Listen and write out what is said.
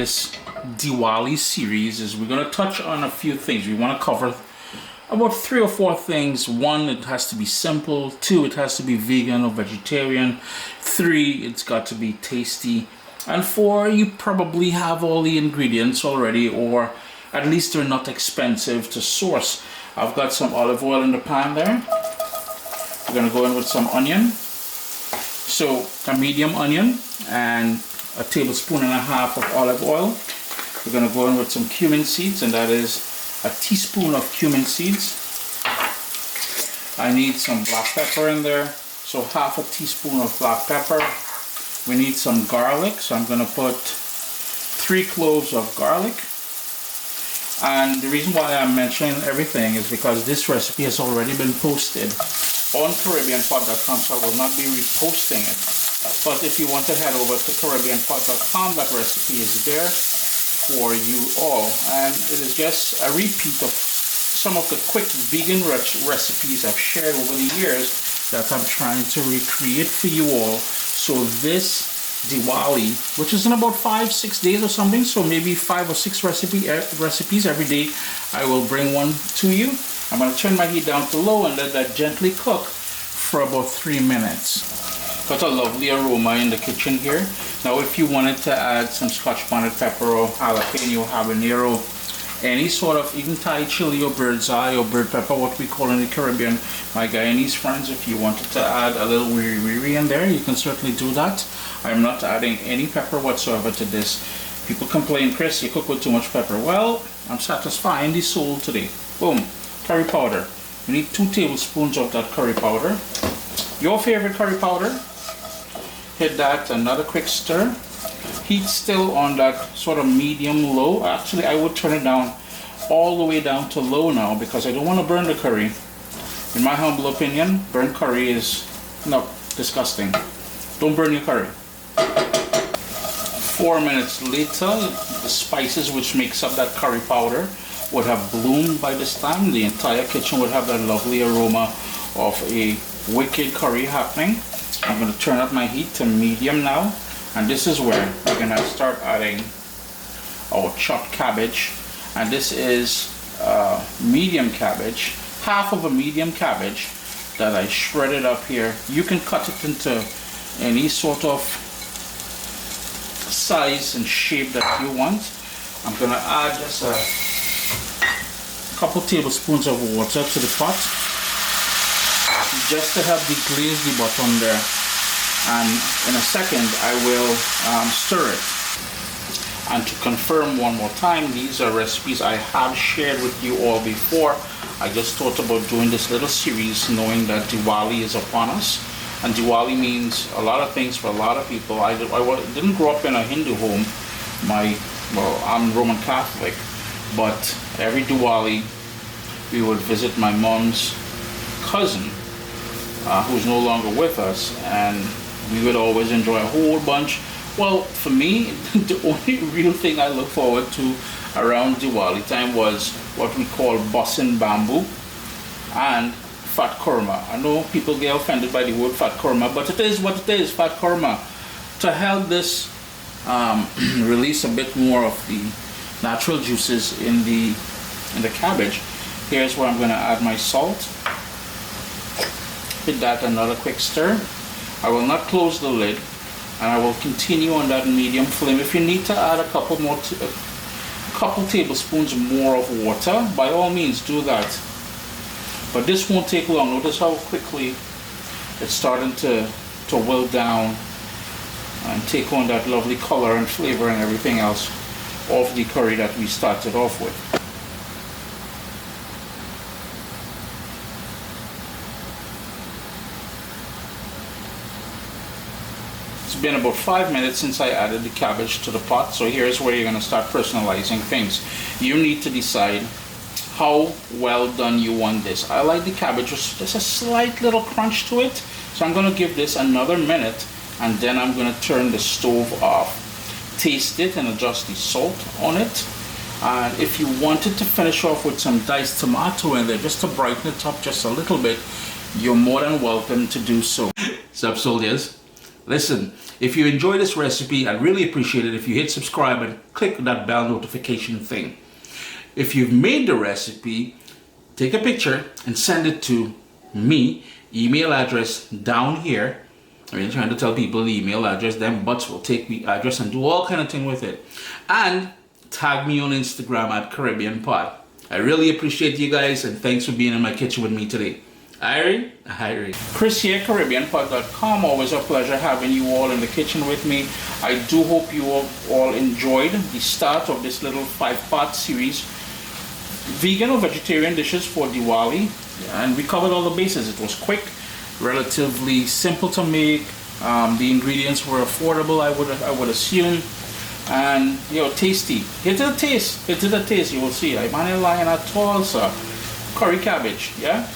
this Diwali series is we're going to touch on a few things. We want to cover about 3 or 4 things. 1, it has to be simple. 2, it has to be vegan or vegetarian. 3, it's got to be tasty. And 4, you probably have all the ingredients already, or at least they're not expensive to source. I've got some olive oil in the pan there. We're going to go in with some onion. So a medium onion and a tablespoon and a half of olive oil. We're going to go in with some cumin seeds, and that is a teaspoon of cumin seeds. I need some black pepper in there, so half a teaspoon of black pepper. We need some garlic, so I'm going to put 3 cloves of garlic. And the reason why I'm mentioning everything is because this recipe has already been posted on CaribbeanPot.com, so I will not be reposting it. But if you want to head over to CaribbeanPot.com, that recipe is there for you all. And it is just a repeat of some of the quick vegan recipes I've shared over the years that I'm trying to recreate for you all. So this Diwali, which is in about 5-6 days or something, so maybe 5 or 6 recipes every day, I will bring one to you. I'm going to turn my heat down to low and let that gently cook for about 3 minutes. Got a lovely aroma in the kitchen here. Now if you wanted to add some Scotch bonnet pepper or jalapeno, habanero, any sort of even Thai chili or bird's eye or bird pepper, what we call in the Caribbean, my Guyanese friends, if you wanted to add a little wiri wiri in there, you can certainly do that. I'm not adding any pepper whatsoever to this. People complain, Chris, you cook with too much pepper. Well, I'm satisfying the soul today. Boom. Curry powder. You need 2 tablespoons of that curry powder. Your favorite curry powder. Hit that, another quick stir. Heat still on that sort of medium low. Actually, I would turn it down all the way down to low now because I don't want to burn the curry. In my humble opinion, burnt curry is disgusting. Don't burn your curry. 4 minutes later, the spices which makes up that curry powder would have bloomed by this time. The entire kitchen would have that lovely aroma of a wicked curry happening. I'm going to turn up my heat to medium now, and this is where we're going to start adding our chopped cabbage. And this is medium cabbage, half of a medium cabbage that I shredded up here. You can cut it into any sort of size and shape that you want. I'm going to add just a couple tablespoons of water to the pot just to help deglaze the bottom there, and in a second I will stir it. And to confirm one more time, these are recipes I have shared with you all before. I just thought about doing this little series knowing that Diwali is upon us, and Diwali means a lot of things for a lot of people. I didn't grow up in a Hindu home. I'm Roman Catholic, but every Diwali we would visit my mom's cousin who's no longer with us, and we would always enjoy a whole bunch. Well, for me, the only real thing I look forward to around Diwali time was what we call bussin bamboo and fat korma. I know people get offended by the word fat korma, but it is what it is, fat korma. To help this release a bit more of the natural juices in the cabbage, here's where I'm going to add my salt. With that, another quick stir. I will not close the lid, and I will continue on that medium flame. If you need to add a couple tablespoons more of water, by all means do that. But this won't take long. Notice how quickly it's starting to wilt down and take on that lovely color and flavor and everything else of the curry that we started off with. It's been about 5 minutes since I added the cabbage to the pot, so here's where you're going to start personalizing things. You need to decide how well done you want this. I like the cabbage with just a slight little crunch to it, so I'm going to give this another minute, and then I'm going to turn the stove off. Taste it and adjust the salt on it. And if you wanted to finish off with some diced tomato in there just to brighten it up just a little bit, you're more than welcome to do so. Sup, soldiers? Listen, If you enjoy this recipe, I'd really appreciate it if you hit subscribe and click that bell notification thing. If you've made the recipe, take a picture and send it to me. Email address down here. I mean, trying to tell people the email address, them butts will take the address and do all kind of thing with it. And tag me on Instagram at Caribbean Pot. I really appreciate you guys, and thanks for being in my kitchen with me today. Irie. Chris here, CaribbeanPot.com. Always a pleasure having you all in the kitchen with me. I do hope you all enjoyed the start of this little 5-part series, vegan or vegetarian dishes for Diwali, and we covered all the bases. It was quick, relatively simple to make. The ingredients were affordable, I would assume, and tasty. Hit the taste. You will see. I'm not lying at all, sir. Curry cabbage, yeah.